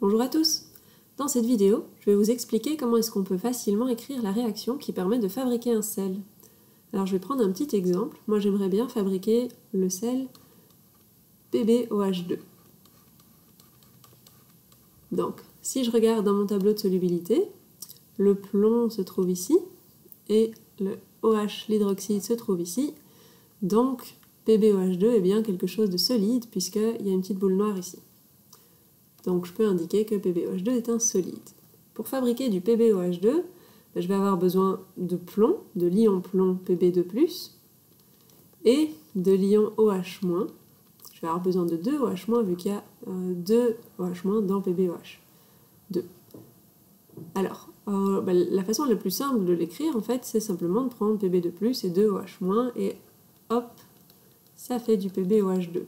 Bonjour à tous! Dans cette vidéo, je vais vous expliquer comment est-ce qu'on peut facilement écrire la réaction qui permet de fabriquer un sel. Alors je vais prendre un petit exemple. Moi j'aimerais bien fabriquer le sel PbOH2. Donc, si je regarde dans mon tableau de solubilité, le plomb se trouve ici et le OH, l'hydroxyde, se trouve ici. Donc, PbOH2 est bien quelque chose de solide puisqu'il y a une petite boule noire ici. Donc je peux indiquer que PbOH2 est un solide. Pour fabriquer du PbOH2, je vais avoir besoin de plomb, de l'ion plomb Pb2+, et de l'ion OH-. Je vais avoir besoin de 2 OH- vu qu'il y a 2 OH- dans PbOH2. Alors, la façon la plus simple de l'écrire, en fait, c'est simplement de prendre Pb2+, et 2 OH-, et hop, ça fait du PbOH2.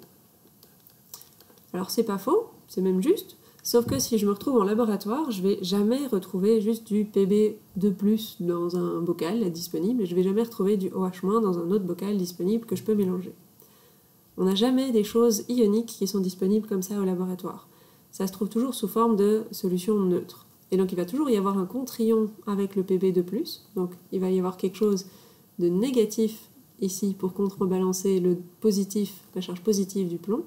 Alors c'est pas faux, c'est même juste, sauf que si je me retrouve en laboratoire, je vais jamais retrouver juste du Pb2+ dans un bocal disponible, et je vais jamais retrouver du OH- dans un autre bocal disponible que je peux mélanger. On n'a jamais des choses ioniques qui sont disponibles comme ça au laboratoire. Ça se trouve toujours sous forme de solution neutre. Et donc il va toujours y avoir un contre-ion avec le Pb2+, donc il va y avoir quelque chose de négatif ici pour contrebalancer le positif, la charge positive du plomb,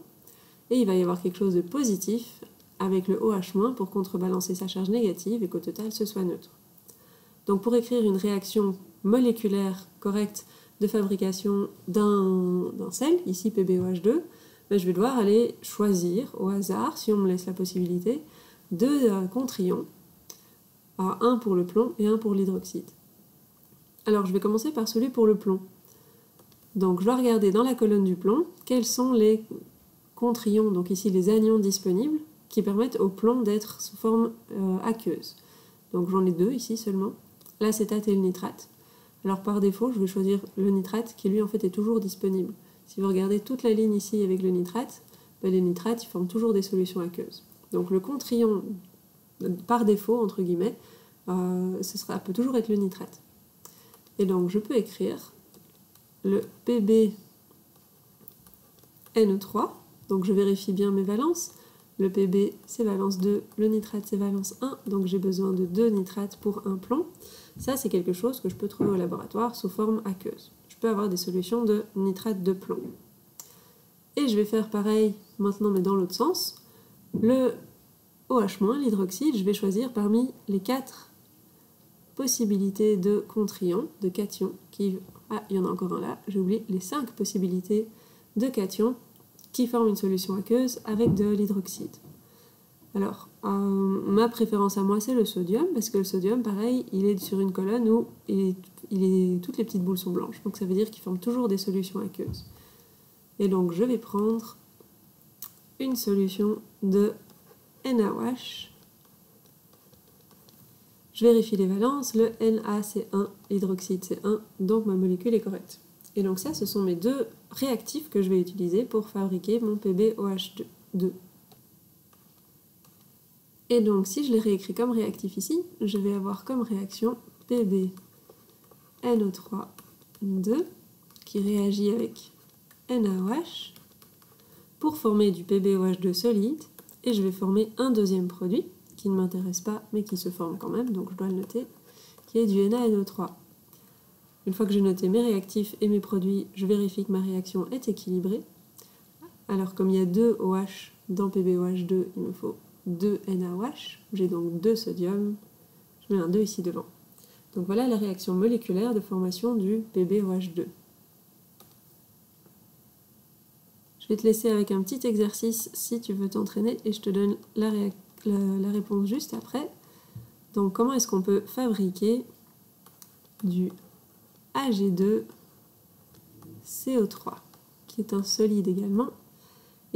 et il va y avoir quelque chose de positif avec le OH- pour contrebalancer sa charge négative et qu'au total ce soit neutre. Donc pour écrire une réaction moléculaire correcte de fabrication d'un sel, ici PbOH2, je vais devoir aller choisir au hasard, si on me laisse la possibilité, deux contre-ions, un pour le plomb et un pour l'hydroxyde. Alors je vais commencer par celui pour le plomb. Donc je dois regarder dans la colonne du plomb quels sont les contre-ions, donc ici les anions disponibles, qui permettent au plomb d'être sous forme aqueuse. Donc j'en ai deux ici seulement, l'acétate et le nitrate. Alors par défaut, je vais choisir le nitrate qui lui en fait est toujours disponible. Si vous regardez toute la ligne ici avec le nitrate, les nitrates ils forment toujours des solutions aqueuses. Donc le contre-ion par défaut, entre guillemets, peut toujours être le nitrate. Et donc je peux écrire le PbNO3. Donc je vérifie bien mes valences. Le Pb c'est valence 2, le nitrate c'est valence 1, donc j'ai besoin de 2 nitrates pour un plomb. Ça c'est quelque chose que je peux trouver au laboratoire sous forme aqueuse. Je peux avoir des solutions de nitrate de plomb. Et je vais faire pareil maintenant mais dans l'autre sens. Le OH-, l'hydroxyde, je vais choisir parmi les 4 possibilités de contre-ions, de cations, il y en a encore un là, j'ai oublié, les 5 possibilités de cations qui forment une solution aqueuse avec de l'hydroxyde. Alors, ma préférence à moi, c'est le sodium, parce que le sodium, pareil, il est sur une colonne où toutes les petites boules sont blanches, donc ça veut dire qu'il forme toujours des solutions aqueuses. Et donc, je vais prendre une solution de NaOH. Je vérifie les valences, le Na c'est 1, l'hydroxyde c'est 1, donc ma molécule est correcte. Et donc ça, ce sont mes deux réactifs que je vais utiliser pour fabriquer mon PbOH2. Et donc si je les réécris comme réactif ici, je vais avoir comme réaction PbNO3, 2, qui réagit avec NaOH pour former du PbOH2 solide, et je vais former un deuxième produit, qui ne m'intéresse pas, mais qui se forme quand même, donc je dois le noter, qui est du NaNO3. Une fois que j'ai noté mes réactifs et mes produits, je vérifie que ma réaction est équilibrée. Alors comme il y a 2 OH dans PbOH2, il me faut 2 NaOH. J'ai donc 2 sodium. Je mets un 2 ici devant. Donc voilà la réaction moléculaire de formation du PbOH2. Je vais te laisser avec un petit exercice si tu veux t'entraîner et je te donne la réponse juste après. Donc comment est-ce qu'on peut fabriquer du Ag2CO3, qui est un solide également,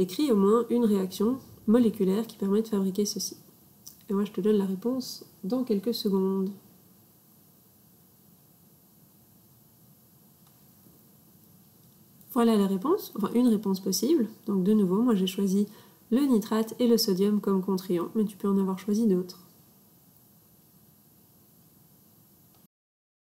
écrit au moins une réaction moléculaire qui permet de fabriquer ceci. Et moi je te donne la réponse dans quelques secondes. Voilà la réponse, enfin une réponse possible. Donc de nouveau, moi j'ai choisi le nitrate et le sodium comme contre-ions, mais tu peux en avoir choisi d'autres.